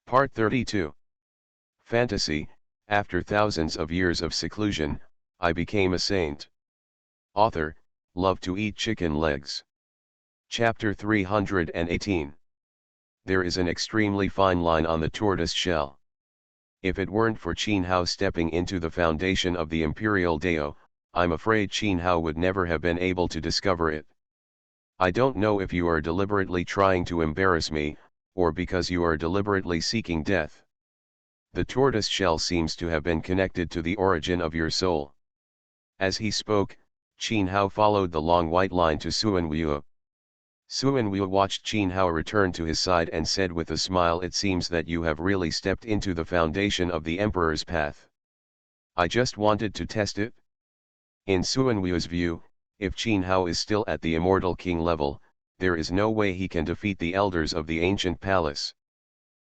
Part 32. Fantasy. After thousands of years of seclusion, I became a saint. Author, love to eat chicken legs. Chapter 318. There is an extremely fine line on the tortoise shell. If it weren't for Qin Hao stepping into the foundation of the Imperial Dao, I'm afraid Qin Hao would never have been able to discover it. I don't know if you are deliberately trying to embarrass me, or because you are deliberately seeking death. The tortoise shell seems to have been connected to the origin of your soul. As he spoke, Qin Hao followed the long white line to Suan Wu. Suan Wu watched Qin Hao return to his side and said with a smile, "It seems that you have really stepped into the foundation of the Emperor's path. I just wanted to test it." In Suan Wu's view, if Qin Hao is still at the immortal king level, there is no way he can defeat the elders of the ancient palace.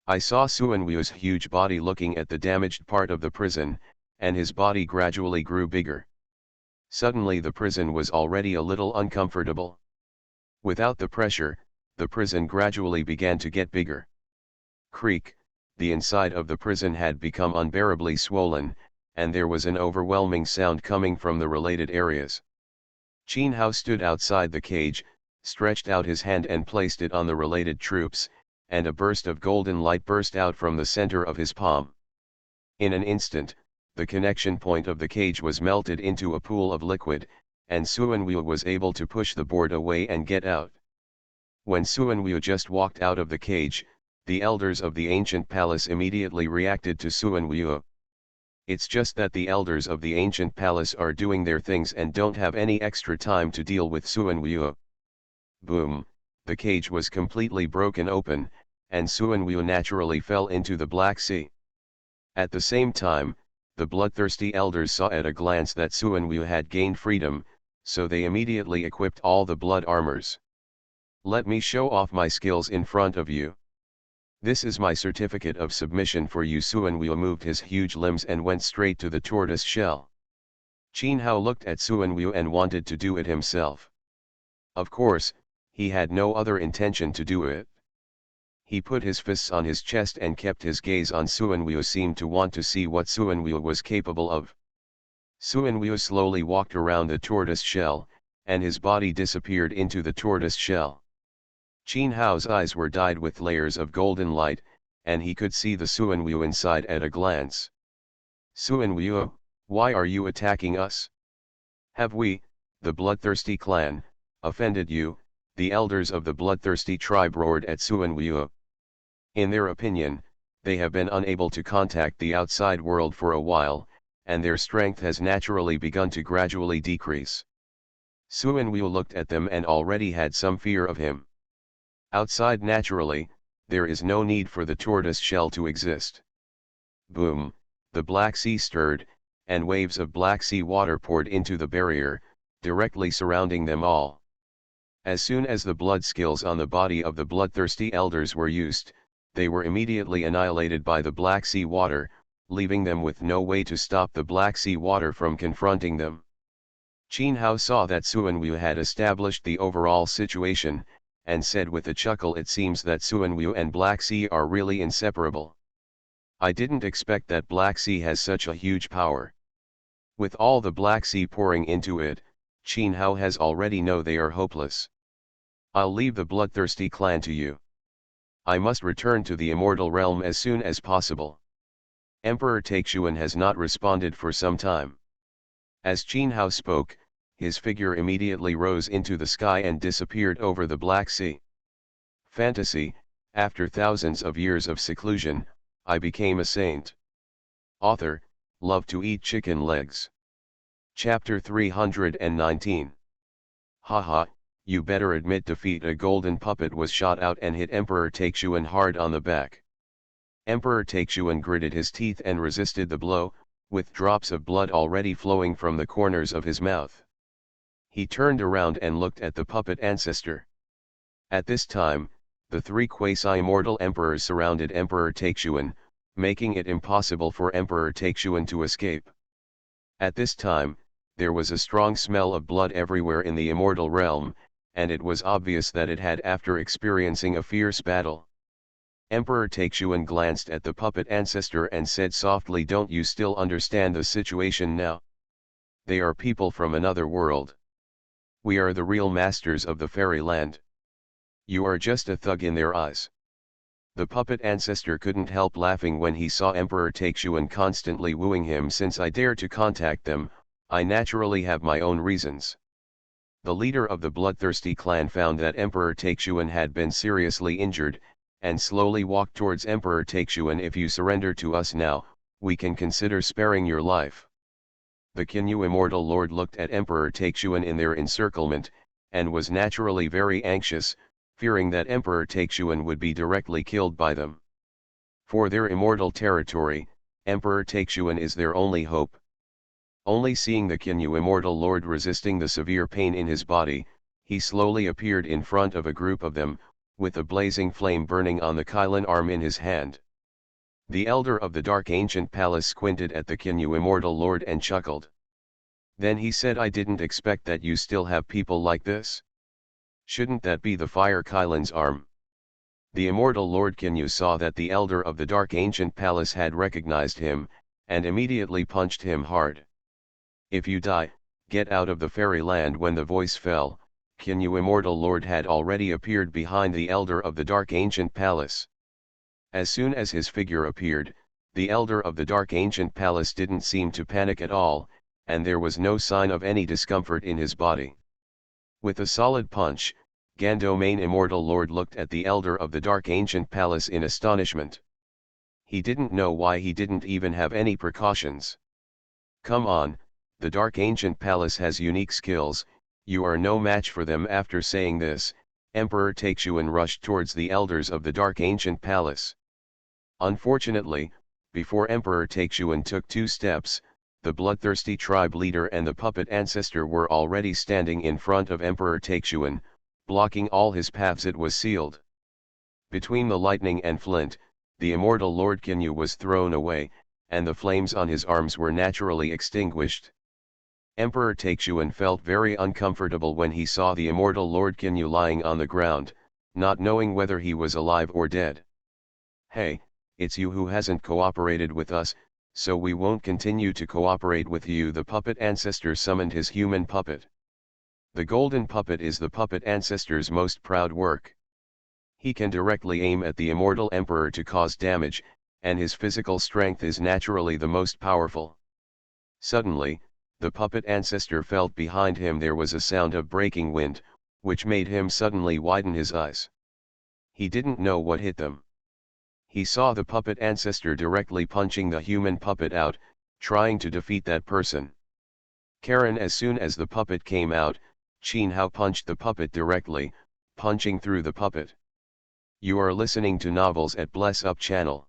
I saw Suan Wu's huge body looking at the damaged part of the prison, and his body gradually grew bigger. Suddenly the prison was already a little uncomfortable. Without the pressure, the prison gradually began to get bigger. Creak, the inside of the prison had become unbearably swollen, and there was an overwhelming sound coming from the related areas. Qin Hao stood outside the cage, stretched out his hand and placed it on the related troops, and a burst of golden light burst out from the center of his palm. In an instant, the connection point of the cage was melted into a pool of liquid, and Suan Wu was able to push the board away and get out. When Suan Wu just walked out of the cage, the elders of the ancient palace immediately reacted to Suan Wu. It's just that the elders of the ancient palace are doing their things and don't have any extra time to deal with Suan Wu. Boom, the cage was completely broken open, and Suan Wu naturally fell into the Black Sea. At the same time, the bloodthirsty elders saw at a glance that Suan Wu had gained freedom, so they immediately equipped all the blood armors. "Let me show off my skills in front of you. This is my certificate of submission for you." Suan Wu moved his huge limbs and went straight to the tortoise shell. Qin Hao looked at Suan Wu and wanted to do it himself. Of course, he had no other intention to do it. He put his fists on his chest and kept his gaze on Suan Wu, seemed to want to see what Suan Wu was capable of. Suan Wu slowly walked around the tortoise shell, and his body disappeared into the tortoise shell. Qin Hao's eyes were dyed with layers of golden light, and he could see the Suan Wu inside at a glance. "Suan Wu, why are you attacking us? Have we, the bloodthirsty clan, offended you?" The elders of the bloodthirsty tribe roared at Suan Wu. In their opinion, they have been unable to contact the outside world for a while, and their strength has naturally begun to gradually decrease. Suan Wu looked at them and already had some fear of him. Outside naturally, there is no need for the tortoise shell to exist. Boom, the Black Sea stirred, and waves of Black Sea water poured into the barrier, directly surrounding them all. As soon as the blood skills on the body of the bloodthirsty elders were used, they were immediately annihilated by the Black Sea water, leaving them with no way to stop the Black Sea water from confronting them. Qin Hao saw that Suan Wu had established the overall situation, and said with a chuckle, "It seems that Suan Wu and Black Sea are really inseparable. I didn't expect that Black Sea has such a huge power. With all the Black Sea pouring into it, Qin Hao has already know they are hopeless. I'll leave the bloodthirsty clan to you. I must return to the immortal realm as soon as possible." Emperor Taixuan has not responded for some time. As Qin Hao spoke, his figure immediately rose into the sky and disappeared over the Black Sea. Fantasy. After thousands of years of seclusion, I became a saint. Author, love to eat chicken legs. Chapter 319. Haha, you better admit defeat. A golden puppet was shot out and hit Emperor Taixuan hard on the back. Emperor Taixuan gritted his teeth and resisted the blow, with drops of blood already flowing from the corners of his mouth. He turned around and looked at the puppet ancestor. At this time, the three quasi-immortal emperors surrounded Emperor Taixuan, making it impossible for Emperor Taixuan to escape. At this time, there was a strong smell of blood everywhere in the immortal realm, and it was obvious that it had after experiencing a fierce battle. Emperor Taixuan glanced at the puppet ancestor and said softly, "Don't you still understand the situation now? They are people from another world. We are the real masters of the fairyland. You are just a thug in their eyes." The puppet ancestor couldn't help laughing when he saw Emperor Taixuan constantly wooing him. "Since I dare to contact them, I naturally have my own reasons." The leader of the bloodthirsty clan found that Emperor Taixuan had been seriously injured, and slowly walked towards Emperor Taixuan. "If you surrender to us now, we can consider sparing your life." The Qinyu Immortal Lord looked at Emperor Taixuan in their encirclement, and was naturally very anxious, fearing that Emperor Taixuan would be directly killed by them. For their immortal territory, Emperor Taixuan is their only hope. Only seeing the Qinyu Immortal Lord resisting the severe pain in his body, he slowly appeared in front of a group of them, with a blazing flame burning on the Kylin arm in his hand. The elder of the dark ancient palace squinted at the Qinyu Immortal Lord and chuckled. Then he said, "I didn't expect that you still have people like this. Shouldn't that be the Fire Kylin's arm?" The Immortal Lord Qinyu saw that the elder of the dark ancient palace had recognized him, and immediately punched him hard. "If you die, get out of the fairyland." When the voice fell, Qinyu Immortal Lord had already appeared behind the elder of the dark ancient palace. As soon as his figure appeared, the elder of the dark ancient palace didn't seem to panic at all, and there was no sign of any discomfort in his body. With a solid punch, Gandomain Immortal Lord looked at the elder of the dark ancient palace in astonishment. He didn't know why he didn't even have any precautions. "Come on, the dark ancient palace has unique skills, you are no match for them." After saying this, Emperor Taixuan rushed towards the elders of the dark ancient palace. Unfortunately, before Emperor Taixuan took 2 steps, the bloodthirsty tribe leader and the puppet ancestor were already standing in front of Emperor Taixuan, blocking all his paths. It was sealed. Between the lightning and flint, the immortal Lord Qinyu was thrown away, and the flames on his arms were naturally extinguished. Emperor Taixuan felt very uncomfortable when he saw the immortal Lord Qinyu lying on the ground, not knowing whether he was alive or dead. "Hey, it's you who hasn't cooperated with us, so we won't continue to cooperate with you." The puppet ancestor summoned his human puppet. The golden puppet is the puppet ancestor's most proud work. He can directly aim at the immortal emperor to cause damage, and his physical strength is naturally the most powerful. Suddenly, the puppet ancestor felt behind him there was a sound of breaking wind, which made him suddenly widen his eyes. He didn't know what hit them. He saw the puppet ancestor directly punching the human puppet out, trying to defeat that person. Karen, as soon as the puppet came out, Qin Hao punched the puppet directly, punching through the puppet. You are listening to Novels at Bless Up channel.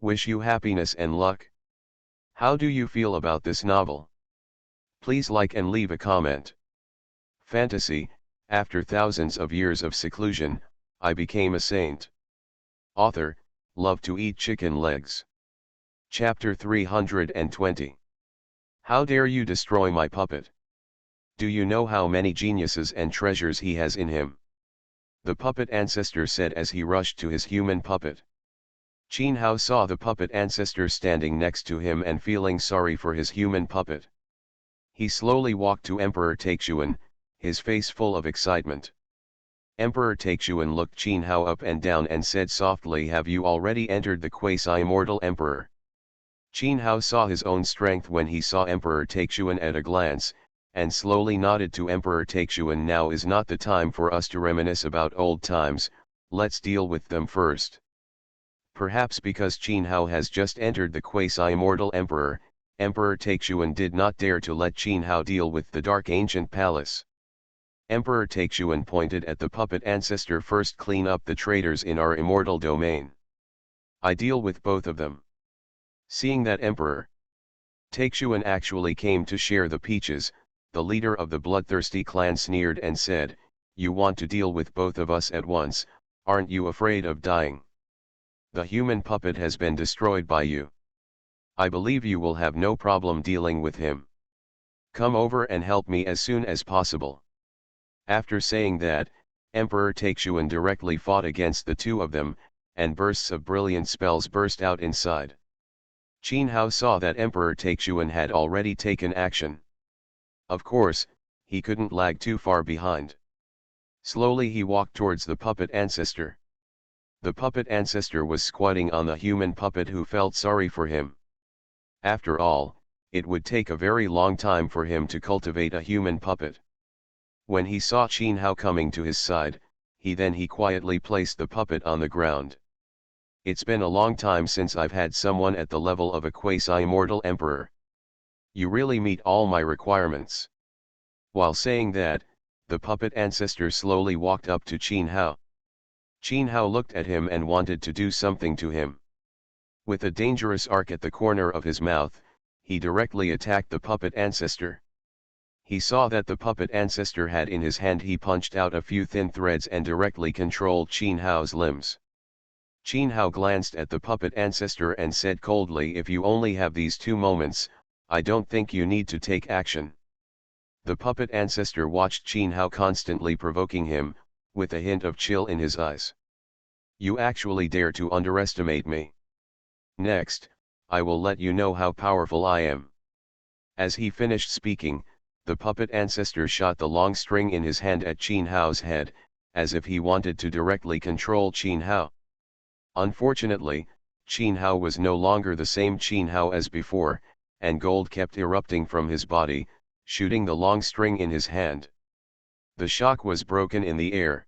Wish you happiness and luck. How do you feel about this novel? Please like and leave a comment. Fantasy, after thousands of years of seclusion, I became a saint. Author, love to eat chicken legs. Chapter 320. How dare you destroy my puppet? Do you know how many geniuses and treasures he has in him? The puppet ancestor said as he rushed to his human puppet. Qin Hao saw the puppet ancestor standing next to him and feeling sorry for his human puppet. He slowly walked to Emperor Taixuan, his face full of excitement. Emperor Taixuan looked Qin Hao up and down and said softly, "Have you already entered the quasi-immortal emperor?" Qin Hao saw his own strength when he saw Emperor Taixuan at a glance, and slowly nodded to Emperor Taixuan. "Now is not the time for us to reminisce about old times, let's deal with them first." Perhaps because Qin Hao has just entered the quasi-immortal emperor, Emperor Taixuan did not dare to let Qin Hao deal with the dark ancient palace. Emperor Taixuan pointed at the puppet ancestor. "First clean up the traitors in our immortal domain. I deal with both of them." Seeing that Emperor Taixuan actually came to share the peaches, the leader of the bloodthirsty clan sneered and said, "You want to deal with both of us at once, aren't you afraid of dying? The human puppet has been destroyed by you. I believe you will have no problem dealing with him. Come over and help me as soon as possible." After saying that, Emperor Taixuan directly fought against the two of them, and bursts of brilliant spells burst out inside. Qin Hao saw that Emperor Taixuan had already taken action. Of course, he couldn't lag too far behind. Slowly he walked towards the puppet ancestor. The puppet ancestor was squatting on the human puppet, who felt sorry for him. After all, it would take a very long time for him to cultivate a human puppet. When he saw Qin Hao coming to his side, he quietly placed the puppet on the ground. It's been a long time since I've had someone at the level of a quasi-immortal emperor. You really meet all my requirements. While saying that, the puppet ancestor slowly walked up to Qin Hao. Qin Hao looked at him and wanted to do something to him. With a dangerous arc at the corner of his mouth, he directly attacked the puppet ancestor. He saw that the puppet ancestor had in his hand, he punched out a few thin threads and directly controlled Qin Hao's limbs. Qin Hao glanced at the puppet ancestor and said coldly, "If you only have these 2 moments, I don't think you need to take action." The puppet ancestor watched Qin Hao constantly provoking him, with a hint of chill in his eyes. "You actually dare to underestimate me? Next, I will let you know how powerful I am." As he finished speaking, the puppet ancestor shot the long string in his hand at Qin Hao's head, as if he wanted to directly control Qin Hao. Unfortunately, Qin Hao was no longer the same Qin Hao as before, and gold kept erupting from his body, shooting the long string in his hand. The shock was broken in the air.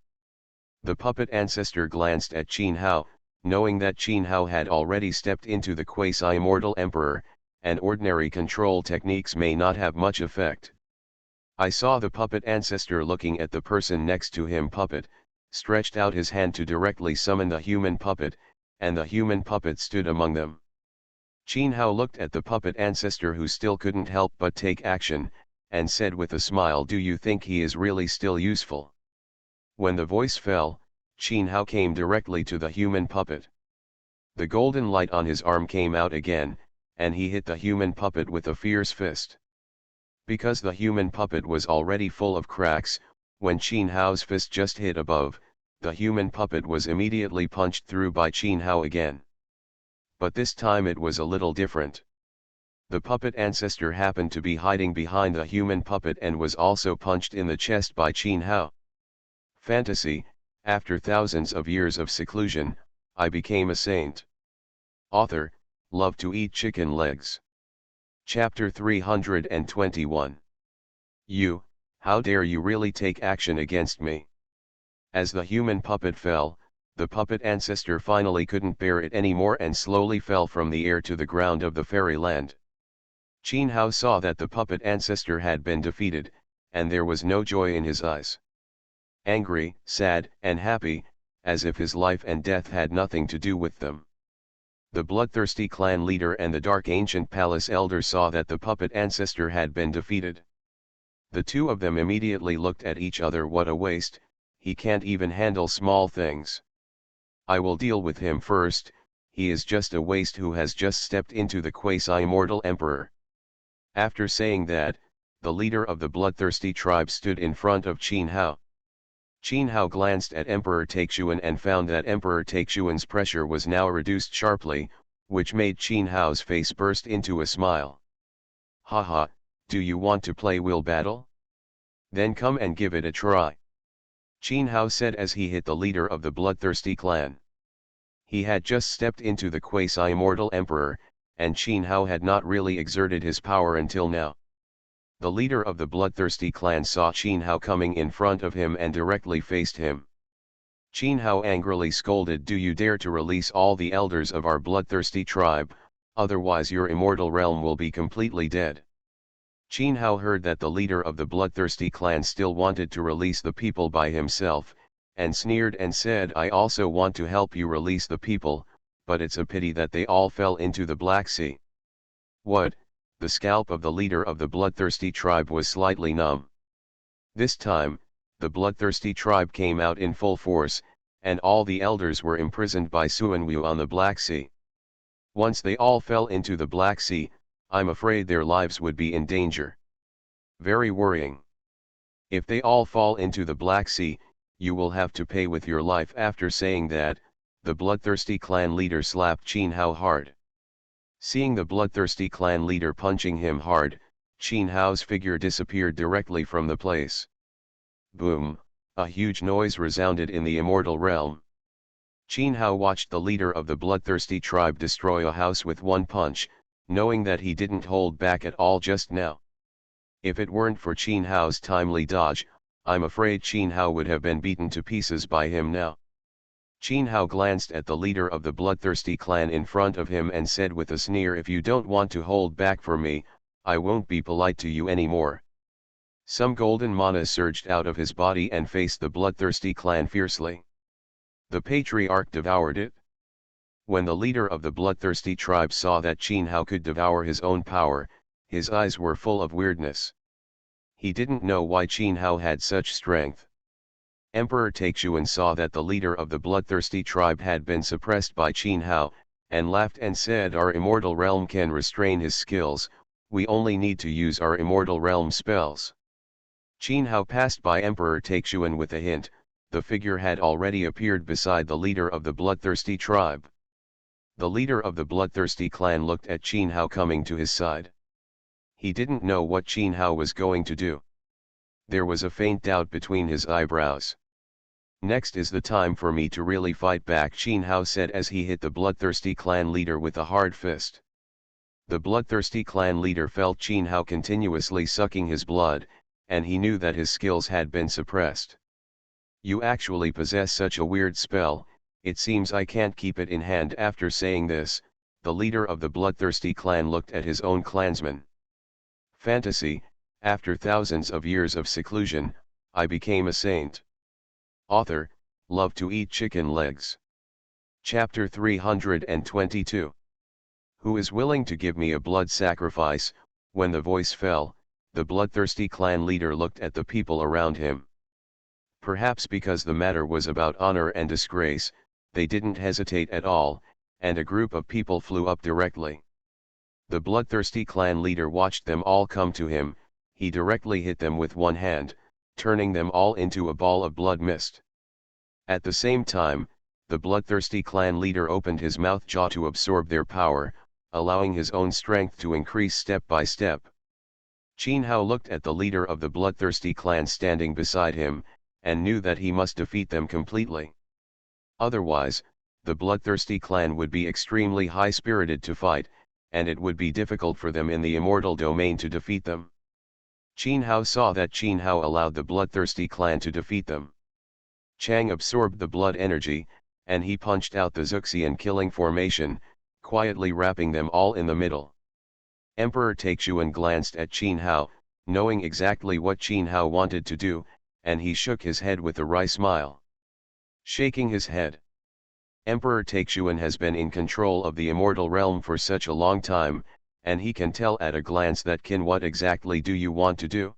The puppet ancestor glanced at Qin Hao, knowing that Qin Hao had already stepped into the quasi-immortal emperor, and ordinary control techniques may not have much effect. I saw the puppet ancestor looking at the person next to him. Puppet stretched out his hand to directly summon the human puppet, and the human puppet stood among them. Qin Hao looked at the puppet ancestor, who still couldn't help but take action, and said with a smile, "Do you think he is really still useful?" When the voice fell, Qin Hao came directly to the human puppet. The golden light on his arm came out again, and he hit the human puppet with a fierce fist. Because the human puppet was already full of cracks, when Qin Hao's fist just hit above, the human puppet was immediately punched through by Qin Hao again. But this time it was a little different. The puppet ancestor happened to be hiding behind the human puppet and was also punched in the chest by Qin Hao. Fantasy: after thousands of years of seclusion, I became a saint. Author: love to eat chicken legs. Chapter 321. How dare you really take action against me? As the human puppet fell, the puppet ancestor finally couldn't bear it anymore and slowly fell from the air to the ground of the fairyland. Qin Hao saw that the puppet ancestor had been defeated, and there was no joy in his eyes. Angry, sad, and happy, as if his life and death had nothing to do with them. The bloodthirsty clan leader and the dark ancient palace elder saw that the puppet ancestor had been defeated. The two of them immediately looked at each other. "What a waste, he can't even handle small things. I will deal with him first, he is just a waste who has just stepped into the quasi-immortal emperor." After saying that, the leader of the bloodthirsty tribe stood in front of Qin Hao. Qin Hao glanced at Emperor Taixuan and found that Emperor Taixuan's pressure was now reduced sharply, which made Qin Hao's face burst into a smile. "Haha, do you want to play will battle? Then come and give it a try," Qin Hao said as he hit the leader of the bloodthirsty clan. He had just stepped into the quasi-immortal emperor, and Qin Hao had not really exerted his power until now. The leader of the bloodthirsty clan saw Qin Hao coming in front of him and directly faced him. Qin Hao angrily scolded, "Do you dare to release all the elders of our bloodthirsty tribe, otherwise your immortal realm will be completely dead." Qin Hao heard that the leader of the bloodthirsty clan still wanted to release the people by himself, and sneered and said, "I also want to help you release the people, but it's a pity that they all fell into the Black Sea." What? The scalp of the leader of the bloodthirsty tribe was slightly numb. This time, the bloodthirsty tribe came out in full force, and all the elders were imprisoned by Suanwu on the Black Sea. Once they all fell into the Black Sea, I'm afraid their lives would be in danger. Very worrying. If they all fall into the Black Sea, you will have to pay with your life. After saying that, the bloodthirsty clan leader slapped Qin Hao hard. Seeing the bloodthirsty clan leader punching him hard, Qin Hao's figure disappeared directly from the place. Boom, a huge noise resounded in the immortal realm. Qin Hao watched the leader of the bloodthirsty tribe destroy a house with one punch, knowing that he didn't hold back at all just now. If it weren't for Qin Hao's timely dodge, I'm afraid Qin Hao would have been beaten to pieces by him now. Qin Hao glanced at the leader of the bloodthirsty clan in front of him and said with a sneer, "If you don't want to hold back for me, I won't be polite to you anymore." Some golden mana surged out of his body and faced the bloodthirsty clan fiercely. The patriarch devoured it. When the leader of the bloodthirsty tribe saw that Qin Hao could devour his own power, his eyes were full of weirdness. He didn't know why Qin Hao had such strength. Emperor Taixuan saw that the leader of the bloodthirsty tribe had been suppressed by Qin Hao, and laughed and said, "Our immortal realm can restrain his skills, we only need to use our immortal realm spells." Qin Hao passed by Emperor Taixuan with a hint. The figure had already appeared beside the leader of the bloodthirsty tribe. The leader of the bloodthirsty clan looked at Qin Hao coming to his side. He didn't know what Qin Hao was going to do. There was a faint doubt between his eyebrows. "Next is the time for me to really fight back," Qin Hao said as he hit the bloodthirsty clan leader with a hard fist. The bloodthirsty clan leader felt Qin Hao continuously sucking his blood, and he knew that his skills had been suppressed. "You actually possess such a weird spell, it seems I can't keep it in hand." After saying this, the leader of the bloodthirsty clan looked at his own clansman. Fantasy, after thousands of years of seclusion, I became a saint. Author, love to eat chicken legs. Chapter 322. Who is willing to give me a blood sacrifice? When the voice fell, the bloodthirsty clan leader looked at the people around him. Perhaps because the matter was about honor and disgrace, they didn't hesitate at all, and a group of people flew up directly. The bloodthirsty clan leader watched them all come to him. He directly hit them with one hand, turning them all into a ball of blood mist. At the same time, the bloodthirsty clan leader opened his mouth jaw to absorb their power, allowing his own strength to increase step by step. Qin Hao looked at the leader of the bloodthirsty clan standing beside him, and knew that he must defeat them completely. Otherwise, the bloodthirsty clan would be extremely high-spirited to fight, and it would be difficult for them in the immortal domain to defeat them. Qin Hao saw that Qin Hao allowed the bloodthirsty clan to defeat them. Chang absorbed the blood energy, and he punched out the Zuxian killing formation, quietly wrapping them all in the middle. Emperor Taixuan glanced at Qin Hao, knowing exactly what Qin Hao wanted to do, and he shook his head with a wry smile. Shaking his head. Emperor Taixuan has been in control of the immortal realm for such a long time, and he can tell at a glance that Qin, what exactly do you want to do?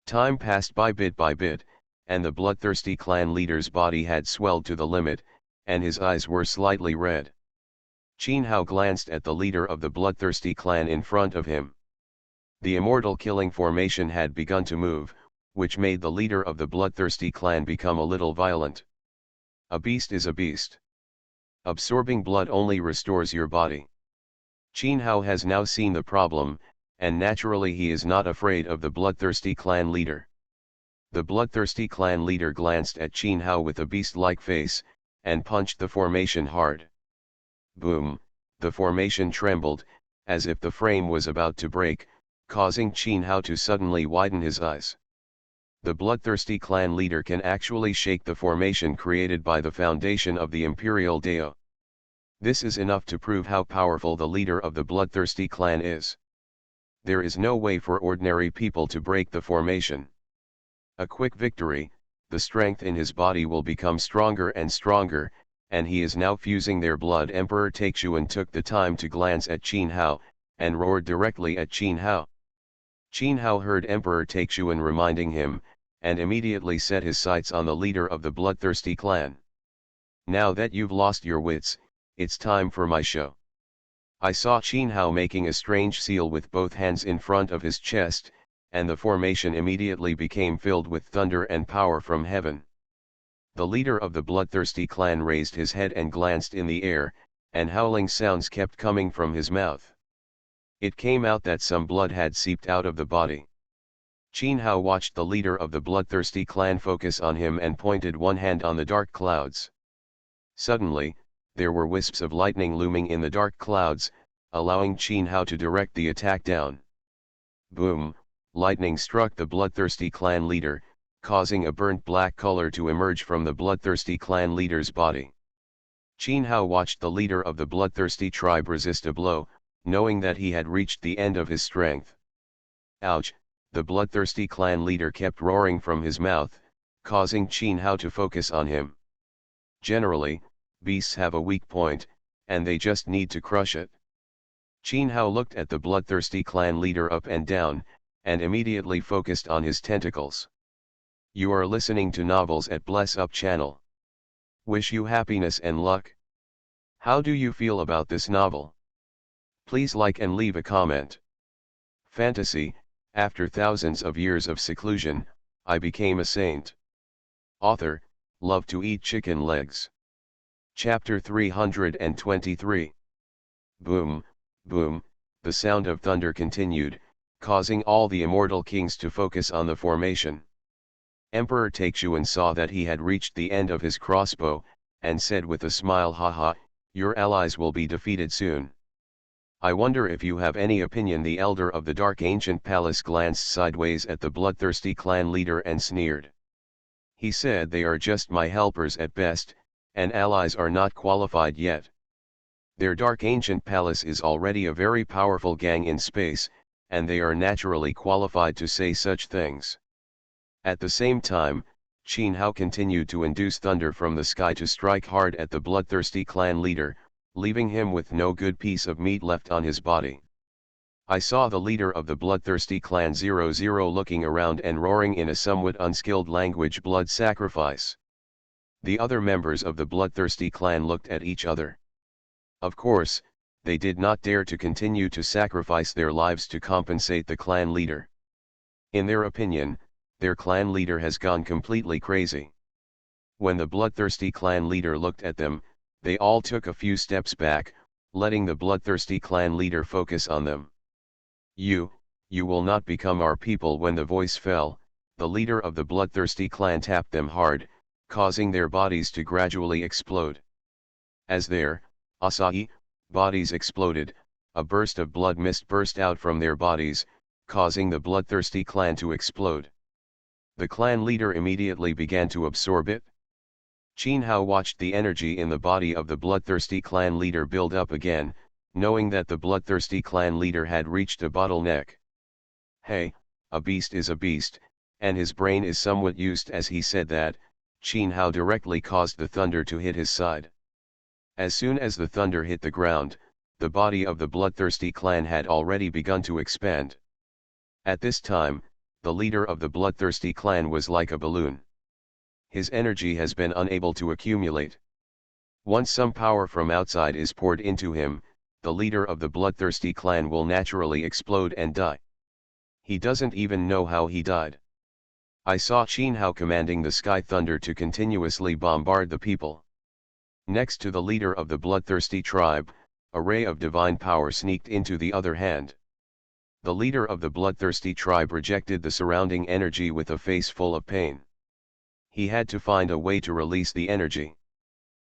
Time passed by bit, and the bloodthirsty clan leader's body had swelled to the limit, and his eyes were slightly red. Qin Hao glanced at the leader of the bloodthirsty clan in front of him. The immortal killing formation had begun to move, which made the leader of the bloodthirsty clan become a little violent. A beast is a beast. Absorbing blood only restores your body. Qin Hao has now seen the problem, and naturally he is not afraid of the bloodthirsty clan leader. The bloodthirsty clan leader glanced at Qin Hao with a beast-like face, and punched the formation hard. Boom, the formation trembled, as if the frame was about to break, causing Qin Hao to suddenly widen his eyes. The bloodthirsty clan leader can actually shake the formation created by the foundation of the Imperial Dao. This is enough to prove how powerful the leader of the bloodthirsty clan is. There is no way for ordinary people to break the formation. A quick victory, the strength in his body will become stronger and stronger, and he is now fusing their blood. Emperor Taixuan took the time to glance at Qin Hao, and roared directly at Qin Hao. Qin Hao heard Emperor Taixuan reminding him, and immediately set his sights on the leader of the bloodthirsty clan. "Now that you've lost your wits, it's time for my show." I saw Qin Hao making a strange seal with both hands in front of his chest, and the formation immediately became filled with thunder and power from heaven. The leader of the bloodthirsty clan raised his head and glanced in the air, and howling sounds kept coming from his mouth. It came out that some blood had seeped out of the body. Qin Hao watched the leader of the bloodthirsty clan focus on him and pointed one hand on the dark clouds. Suddenly, there were wisps of lightning looming in the dark clouds, allowing Qin Hao to direct the attack down. Boom! Lightning struck the bloodthirsty clan leader, causing a burnt black color to emerge from the bloodthirsty clan leader's body. Qin Hao watched the leader of the bloodthirsty tribe resist a blow, knowing that he had reached the end of his strength. Ouch! The bloodthirsty clan leader kept roaring from his mouth, causing Qin Hao to focus on him. Generally, beasts have a weak point, and they just need to crush it. Qin Hao looked at the bloodthirsty clan leader up and down, and immediately focused on his tentacles. You are listening to Novels at Bless Up channel. Wish you happiness and luck. How do you feel about this novel? Please like and leave a comment. Fantasy, after thousands of years of seclusion, I became a saint. Author, love to eat chicken legs. Chapter 323. Boom, boom, the sound of thunder continued, causing all the immortal kings to focus on the formation. Emperor Taixuan saw that he had reached the end of his crossbow, and said with a smile, haha, your allies will be defeated soon. I wonder if you have any opinion. The elder of the dark ancient palace glanced sideways at the bloodthirsty clan leader and sneered. He said, they are just my helpers at best, and allies are not qualified yet. Their dark ancient palace is already a very powerful gang in space, and they are naturally qualified to say such things. At the same time, Qin Hao continued to induce thunder from the sky to strike hard at the bloodthirsty clan leader, leaving him with no good piece of meat left on his body. I saw the leader of the bloodthirsty clan 00 looking around and roaring in a somewhat unskilled language, blood sacrifice. The other members of the bloodthirsty clan looked at each other. Of course, they did not dare to continue to sacrifice their lives to compensate the clan leader. In their opinion, their clan leader has gone completely crazy. When the bloodthirsty clan leader looked at them, they all took a few steps back, letting the bloodthirsty clan leader focus on them. You will not become our people. When the voice fell, the leader of the bloodthirsty clan tapped them hard, causing their bodies to gradually explode. As their bodies exploded, a burst of blood mist burst out from their bodies, causing the bloodthirsty clan to explode. The clan leader immediately began to absorb it. Qin Hao watched the energy in the body of the bloodthirsty clan leader build up again, knowing that the bloodthirsty clan leader had reached a bottleneck. Hey, a beast is a beast, and his brain is somewhat used. As he said that, Qin Hao directly caused the thunder to hit his side. As soon as the thunder hit the ground, the body of the bloodthirsty clan had already begun to expand. At this time, the leader of the bloodthirsty clan was like a balloon. His energy has been unable to accumulate. Once some power from outside is poured into him, the leader of the bloodthirsty clan will naturally explode and die. He doesn't even know how he died. I saw Qin Hao commanding the sky thunder to continuously bombard the people. Next to the leader of the bloodthirsty tribe, a ray of divine power sneaked into the other hand. The leader of the bloodthirsty tribe rejected the surrounding energy with a face full of pain. He had to find a way to release the energy.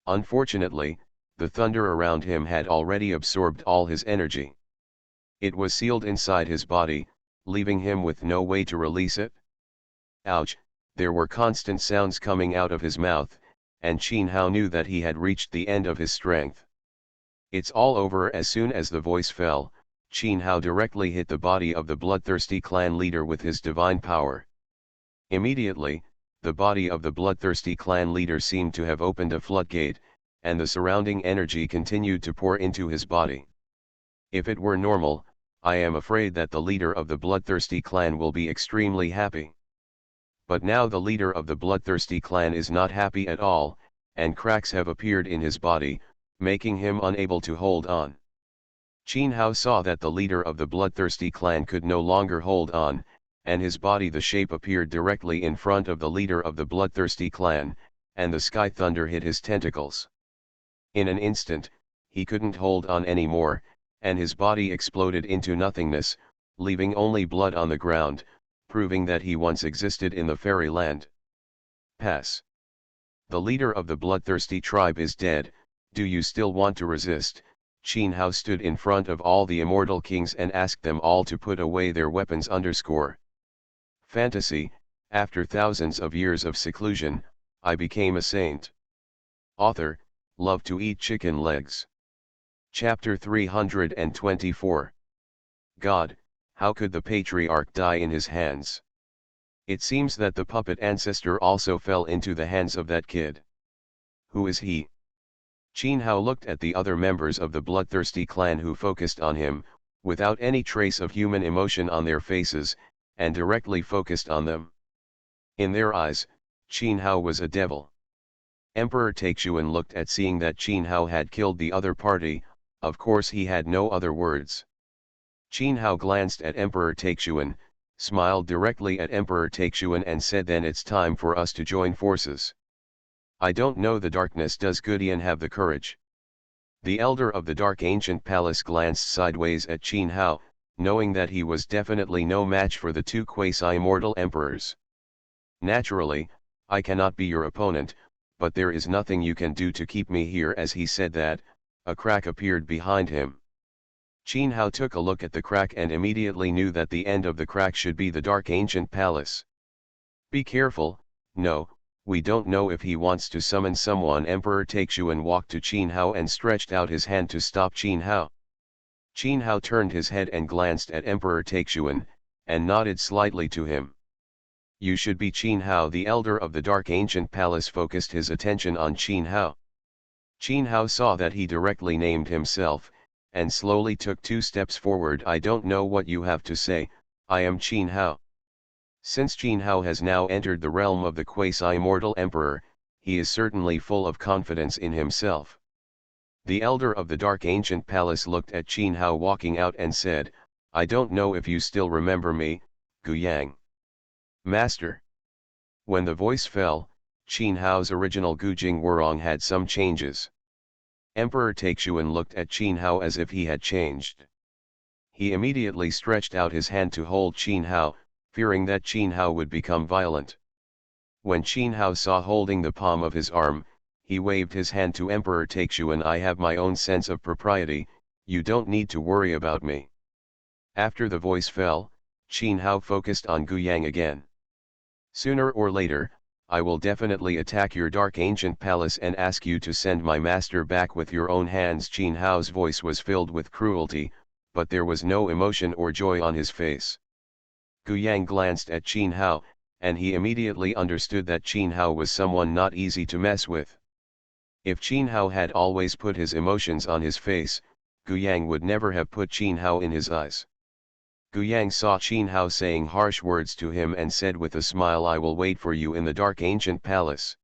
Unfortunately, the thunder around him had already absorbed all his energy. It was sealed inside his body, leaving him with no way to release it. Ouch! There were constant sounds coming out of his mouth, and Qin Hao knew that he had reached the end of his strength. It's all over. As soon as the voice fell, Qin Hao directly hit the body of the bloodthirsty clan leader with his divine power. Immediately, the body of the bloodthirsty clan leader seemed to have opened a floodgate, and the surrounding energy continued to pour into his body. If it were normal, I am afraid that the leader of the bloodthirsty clan will be extremely happy. But now the leader of the bloodthirsty clan is not happy at all, and cracks have appeared in his body, making him unable to hold on. Qin Hao saw that the leader of the bloodthirsty clan could no longer hold on, and his body the shape appeared directly in front of the leader of the bloodthirsty clan, and the sky thunder hit his tentacles. In an instant, he couldn't hold on anymore, and his body exploded into nothingness, leaving only blood on the ground, proving that he once existed in the fairyland. Pass. The leader of the bloodthirsty tribe is dead. Do you still want to resist? Qin Hao stood in front of all the immortal kings and asked them all to put away their weapons. Fantasy, after thousands of years of seclusion, I became a saint. Author, love to eat chicken legs. Chapter 324. God, how could the patriarch die in his hands? It seems that the puppet ancestor also fell into the hands of that kid. Who is he? Qin Hao looked at the other members of the bloodthirsty clan who focused on him, without any trace of human emotion on their faces, and directly focused on them. In their eyes, Qin Hao was a devil. Emperor Taixuan looked at seeing that Qin Hao had killed the other party. Of course he had no other words. Qin Hao glanced at Emperor Taixuan, smiled directly at Emperor Taixuan and said, then it's time for us to join forces. I don't know the darkness, does Gudian have the courage? The elder of the dark ancient palace glanced sideways at Qin Hao, knowing that he was definitely no match for the two quasi-immortal emperors. Naturally, I cannot be your opponent, but there is nothing you can do to keep me here. As he said that, a crack appeared behind him. Qin Hao took a look at the crack and immediately knew that the end of the crack should be the dark ancient palace. Be careful, no, we don't know if he wants to summon someone. Emperor Taixuan walked to Qin Hao and stretched out his hand to stop Qin Hao. Qin Hao turned his head and glanced at Emperor Taixuan, and nodded slightly to him. You should be Qin Hao. The elder of the dark ancient palace focused his attention on Qin Hao. Qin Hao saw that he directly named himself, and slowly took 2 steps forward. I don't know what you have to say, I am Qin Hao. Since Qin Hao has now entered the realm of the quasi-immortal emperor, he is certainly full of confidence in himself. The elder of the dark ancient palace looked at Qin Hao walking out and said, I don't know if you still remember me, Gu Yang. Master. When the voice fell, Qin Hao's original Gujing Wurong had some changes. Emperor Taixuan looked at Qin Hao as if he had changed. He immediately stretched out his hand to hold Qin Hao, fearing that Qin Hao would become violent. When Qin Hao saw holding the palm of his arm, he waved his hand to Emperor Taixuan. I have my own sense of propriety, you don't need to worry about me. After the voice fell, Qin Hao focused on Gu Yang again. Sooner or later, I will definitely attack your dark ancient palace and ask you to send my master back with your own hands. Qin Hao's voice was filled with cruelty, but there was no emotion or joy on his face. Gu Yang glanced at Qin Hao, and he immediately understood that Qin Hao was someone not easy to mess with. If Qin Hao had always put his emotions on his face, Gu Yang would never have put Qin Hao in his eyes. Gu Yang saw Qin Hao saying harsh words to him and said with a smile, I will wait for you in the dark ancient palace.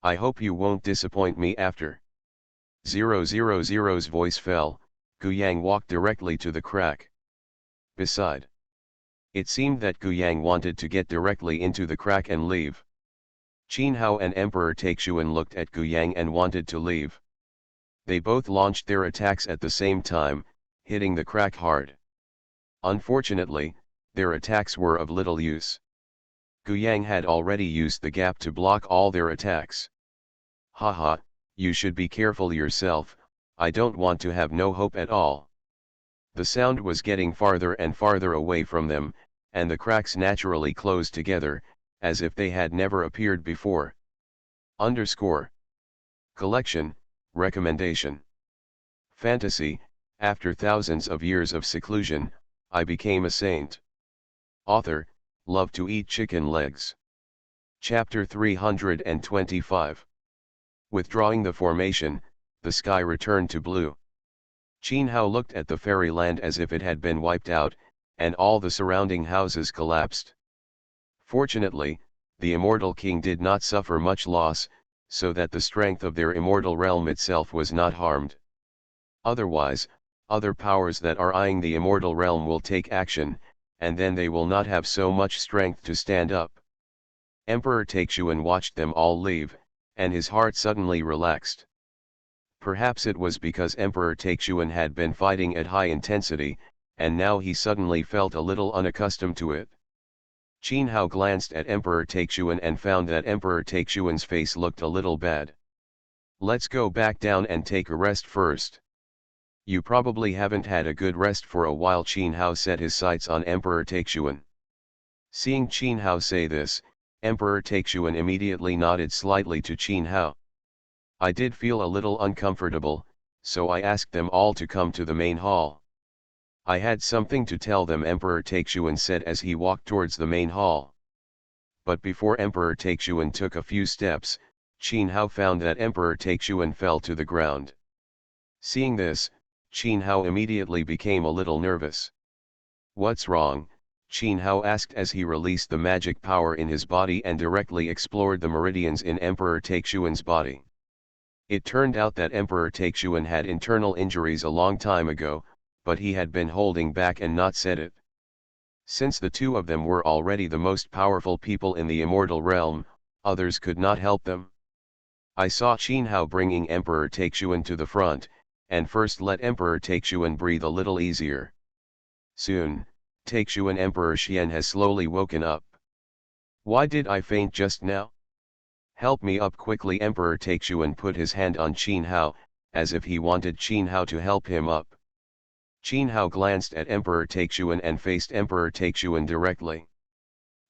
I hope you won't disappoint me. After 000's voice fell, Gu Yang walked directly to the crack. Beside. It seemed that Gu Yang wanted to get directly into the crack and leave. Qin Hao and Emperor Taixuan looked at Gu Yang and wanted to leave. They both launched their attacks at the same time, hitting the crack hard. Unfortunately, their attacks were of little use. Gu Yang had already used the gap to block all their attacks. Haha, you should be careful yourself, I don't want to have no hope at all. The sound was getting farther and farther away from them, and the cracks naturally closed together, as if they had never appeared before. Collection, recommendation. Fantasy, after thousands of years of seclusion, I became a saint. Author, love to eat chicken legs. Chapter 325. Withdrawing the formation, the sky returned to blue. Qin Hao looked at the fairyland as if it had been wiped out, and all the surrounding houses collapsed. Fortunately, the immortal king did not suffer much loss, so that the strength of their immortal realm itself was not harmed. Otherwise, other powers that are eyeing the immortal realm will take action, and then they will not have so much strength to stand up. Emperor Taixuan watched them all leave, and his heart suddenly relaxed. Perhaps it was because Emperor Taixuan had been fighting at high intensity, and now he suddenly felt a little unaccustomed to it. Qin Hao glanced at Emperor Taixuan and found that Emperor Taixuan's face looked a little bad. "Let's go back down and take a rest first. You probably haven't had a good rest for a while." Qin Hao set his sights on Emperor Taixuan. Seeing Qin Hao say this, Emperor Taixuan immediately nodded slightly to Qin Hao. "I did feel a little uncomfortable, so I asked them all to come to the main hall. I had something to tell them," Emperor Taixuan said as he walked towards the main hall. But before Emperor Taixuan took a few steps, Qin Hao found that Emperor Taixuan fell to the ground. Seeing this, Qin Hao immediately became a little nervous. "What's wrong?" Qin Hao asked as he released the magic power in his body and directly explored the meridians in Emperor Taixuan's body. It turned out that Emperor Taixuan had internal injuries a long time ago, but he had been holding back and not said it. Since the two of them were already the most powerful people in the immortal realm, others could not help them. I saw Qin Hao bringing Emperor Taixuan to the front, and first let Emperor Taixuan breathe a little easier. Soon, Taixuan Emperor Xian has slowly woken up. "Why did I faint just now? Help me up quickly." Emperor Taixuan put his hand on Qin Hao, as if he wanted Qin Hao to help him up. Qin Hao glanced at Emperor Taixuan and faced Emperor Taixuan directly.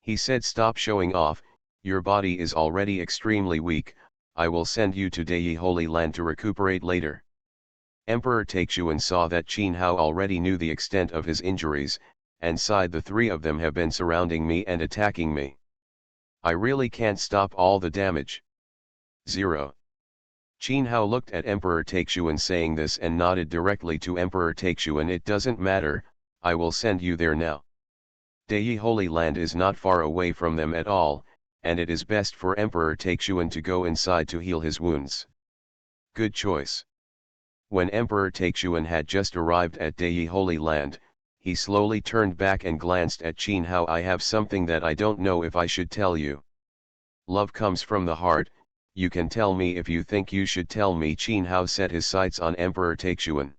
He said, "Stop showing off, your body is already extremely weak. I will send you to Dei Holy Land to recuperate later." Emperor Taixuan saw that Qin Hao already knew the extent of his injuries, and sighed, "The three of them have been surrounding me and attacking me. I really can't stop all the damage." 0. Qin Hao looked at Emperor Taixuan saying this and nodded directly to Emperor Taixuan. "It doesn't matter, I will send you there now. Dei Holy Land is not far away from them at all, and it is best for Emperor Taixuan to go inside to heal his wounds." Good choice. When Emperor Taixuan had just arrived at Dei Holy Land, he slowly turned back and glanced at Qin Hao. "I have something that I don't know if I should tell you. Love comes from the heart, you can tell me if you think you should tell me." Qin Hao set his sights on Emperor Taixuan.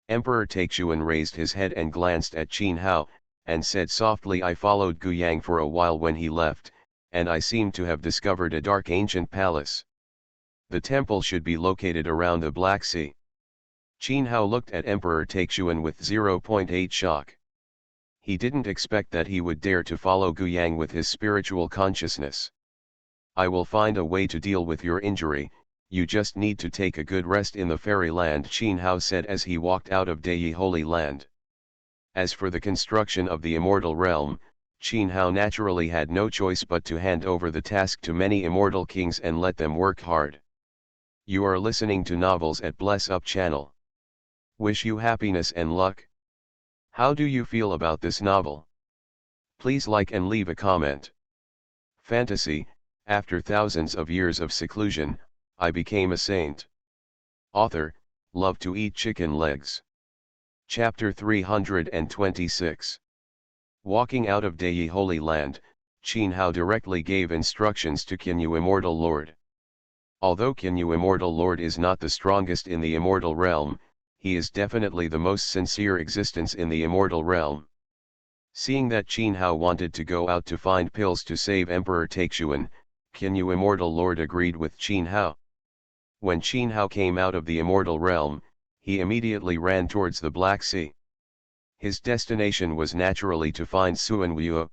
Emperor Taixuan raised his head and glanced at Qin Hao, and said softly, "I followed Gu Yang for a while when he left, and I seem to have discovered a dark ancient palace. The temple should be located around the Black Sea." Qin Hao looked at Emperor Taixuan with 0.8 shock. He didn't expect that he would dare to follow Gu Yang with his spiritual consciousness. "I will find a way to deal with your injury, you just need to take a good rest in the fairyland," Qin Hao said as he walked out of Dei Holy Land. As for the construction of the immortal realm, Qin Hao naturally had no choice but to hand over the task to many immortal kings and let them work hard. You are listening to Novels at Bless Up channel. Wish you happiness and luck. How do you feel about this novel? Please like and leave a comment. Fantasy, after thousands of years of seclusion, I became a saint. Author, love to eat chicken legs. Chapter 326. Walking out of Dei Holy Land, Qin Hao directly gave instructions to Kinyu Immortal Lord. Although Kinyu Immortal Lord is not the strongest in the immortal realm, he is definitely the most sincere existence in the immortal realm. Seeing that Qin Hao wanted to go out to find pills to save Emperor Taixuan, Kinyu Immortal Lord agreed with Qin Hao. When Qin Hao came out of the immortal realm, he immediately ran towards the Black Sea. His destination was naturally to find Suanwu.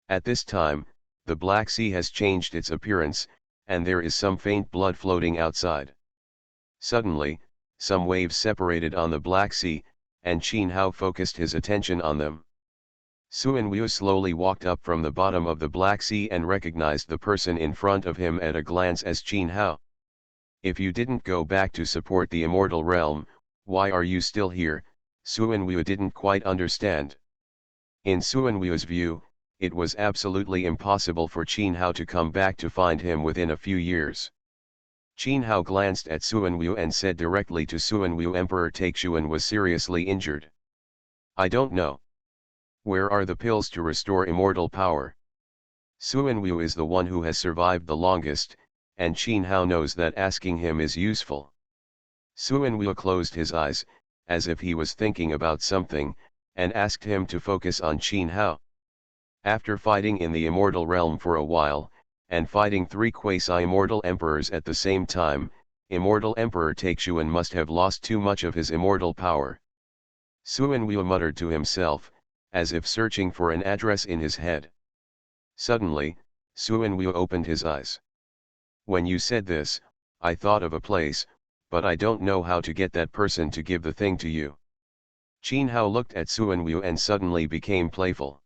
At this time, the Black Sea has changed its appearance, and there is some faint blood floating outside. Suddenly, some waves separated on the Black Sea, and Qin Hao focused his attention on them. Suanwu slowly walked up from the bottom of the Black Sea and recognized the person in front of him at a glance as Qin Hao. "If you didn't go back to support the immortal realm, why are you still here?" Suanwu didn't quite understand. In Suanwu's view, it was absolutely impossible for Qin Hao to come back to find him within a few years. Qin Hao glanced at Suanwu and said directly to Suanwu, "Emperor Taixuan was seriously injured. I don't know. Where are the pills to restore immortal power?" Suanwu is the one who has survived the longest, and Qin Hao knows that asking him is useful. Suan Wu closed his eyes, as if he was thinking about something, and asked him to focus on Qin Hao. After fighting in the immortal realm for a while, and fighting 3 quasi-immortal emperors at the same time, immortal emperor Taixuan must have lost too much of his immortal power. Suan Wu muttered to himself, as if searching for an address in his head. Suddenly, Suan Wu opened his eyes. When you said this, I thought of a place, but I don't know how to get that person to give the thing to you. Qin Hao looked at Suan Wu and suddenly became playful.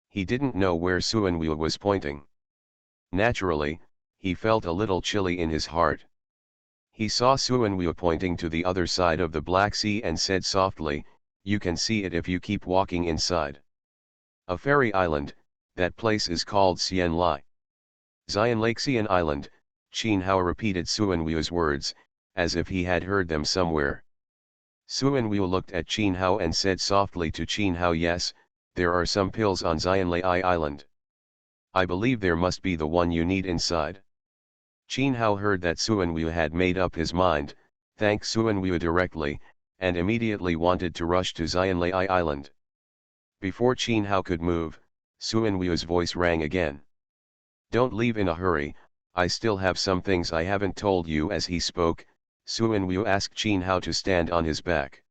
He didn't know where Suan Wu was pointing. Naturally, he felt a little chilly in his heart. He saw Suan Wu pointing to the other side of the Black Sea and said softly, "You can see it if you keep walking inside. A fairy island, that place is called Xian Lai." Xian Lake Xian Island, Qin Hao repeated Suan Wu's words, as if he had heard them somewhere. Suan Wu looked at Qin Hao and said softly to Qin Hao, "Yes, there are some pills on Xian Lai Island. I believe there must be the one you need inside." Qin Hao heard that Suan Wu had made up his mind, thanked Suan Wu directly, and immediately wanted to rush to Xian Lai Island. Before Qin Hao could move, Suan Wu's voice rang again. "Don't leave in a hurry, I still have some things I haven't told you." As he spoke, Suan Wu asked Qin Hao to stand on his back.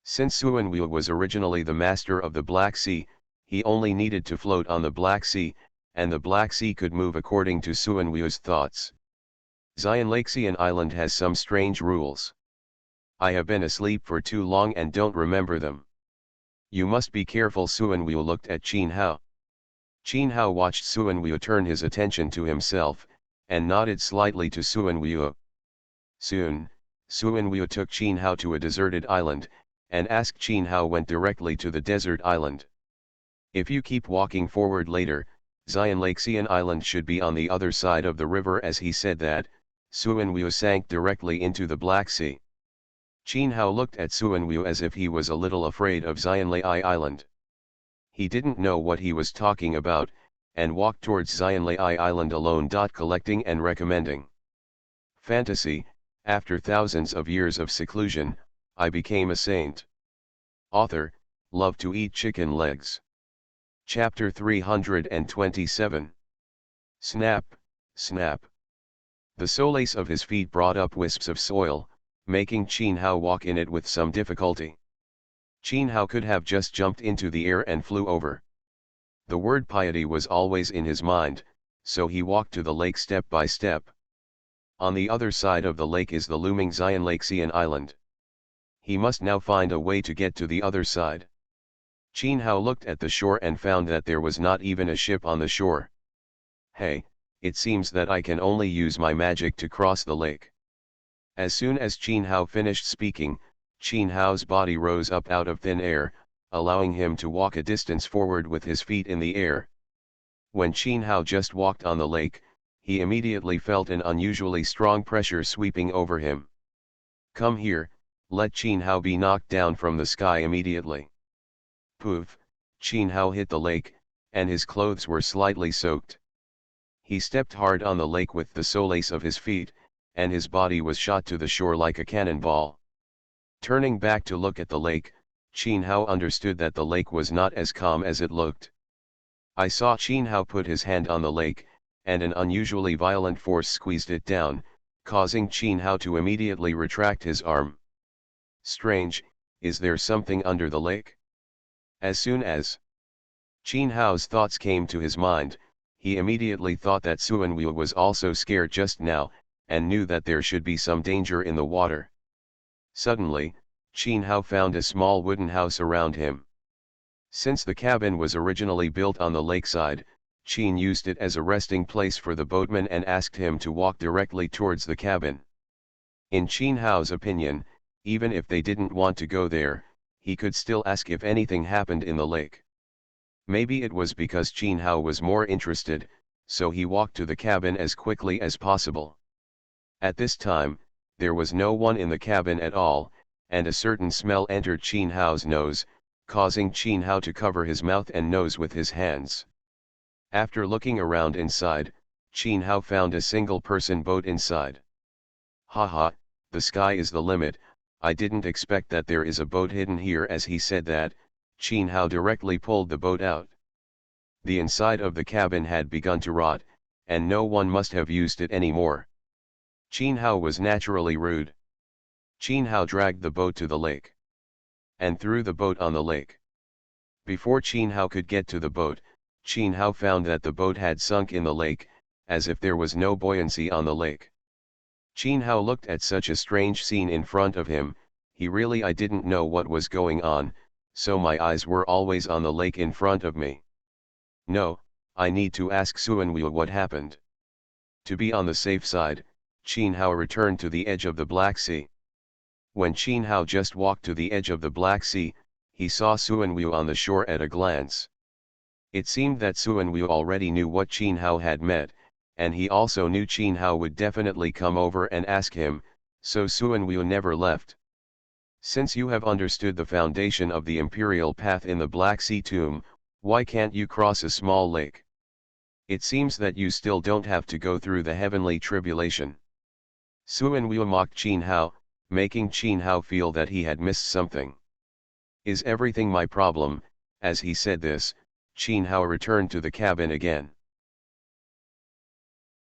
Since Suan Wu was originally the master of the Black Sea, he only needed to float on the Black Sea, and the Black Sea could move according to Suan Wu's thoughts. Xian Lake Xian Island has some strange rules. I have been asleep for too long and don't remember them. You must be careful. Suan Wu looked at Qin Hao. Qin Hao watched Suan Wu turn his attention to himself, and nodded slightly to Suan Wu. Soon, Suan Wu took Qin Hao to a deserted island, and asked Qin Hao went directly to the desert island. "If you keep walking forward later, Xian Lake Xian Island should be on the other side of the river." As he said that, Suan Wu sank directly into the Black Sea. Qin Hao looked at Suan Wu as if he was a little afraid of Xian Lai Island. He didn't know what he was talking about, and walked towards Xian Lai Island alone. Collecting and recommending. Fantasy, after thousands of years of seclusion, I became a saint. Author, love to eat chicken legs. Chapter 327. Snap, snap. The solace of his feet brought up wisps of soil, making Qin Hao walk in it with some difficulty. Qin Hao could have just jumped into the air and flew over. The word piety was always in his mind, so he walked to the lake step by step. On the other side of the lake is the looming Xian Lake Xian Island. He must now find a way to get to the other side. Qin Hao looked at the shore and found that there was not even a ship on the shore. "Hey, it seems that I can only use my magic to cross the lake." As soon as Qin Hao finished speaking, Qin Hao's body rose up out of thin air, allowing him to walk a distance forward with his feet in the air. When Qin Hao just walked on the lake, he immediately felt an unusually strong pressure sweeping over him. "Come here, let Qin Hao be knocked down from the sky immediately." Poof, Qin Hao hit the lake, and his clothes were slightly soaked. He stepped hard on the lake with the solace of his feet, and his body was shot to the shore like a cannonball. Turning back to look at the lake, Qin Hao understood that the lake was not as calm as it looked. I saw Qin Hao put his hand on the lake, and an unusually violent force squeezed it down, causing Qin Hao to immediately retract his arm. Strange, is there something under the lake? As soon as Qin Hao's thoughts came to his mind, he immediately thought that Suan Wu was also scared just now, and knew that there should be some danger in the water. Suddenly, Qin Hao found a small wooden house around him. Since the cabin was originally built on the lakeside, Qin used it as a resting place for the boatman and asked him to walk directly towards the cabin. In Qin Hao's opinion, even if they didn't want to go there, he could still ask if anything happened in the lake. Maybe it was because Qin Hao was more interested, so he walked to the cabin as quickly as possible. At this time, there was no one in the cabin at all, and a certain smell entered Qin Hao's nose, causing Qin Hao to cover his mouth and nose with his hands. After looking around inside, Qin Hao found a single-person boat inside. Haha, the sky is the limit, I didn't expect that there is a boat hidden here. As he said that, Qin Hao directly pulled the boat out. The inside of the cabin had begun to rot, and no one must have used it anymore. Qin Hao was naturally rude. Qin Hao dragged the boat to the lake and threw the boat on the lake. Before Qin Hao could get to the boat, Qin Hao found that the boat had sunk in the lake, as if there was no buoyancy on the lake. Qin Hao looked at such a strange scene in front of him. I didn't know what was going on, so my eyes were always on the lake in front of me. No, I need to ask Suanwu what happened. To be on the safe side, Qin Hao returned to the edge of the Black Sea. When Qin Hao just walked to the edge of the Black Sea, he saw Suanwu on the shore at a glance. It seemed that Suanwu already knew what Qin Hao had met, and he also knew Qin Hao would definitely come over and ask him, so Suanwu never left. Since you have understood the foundation of the imperial path in the Black Sea tomb, why can't you cross a small lake? It seems that you still don't have to go through the heavenly tribulation. Suanwu mocked Qin Hao, making Qin Hao feel that he had missed something. Is everything my problem? As he said this, Qin Hao returned to the cabin again.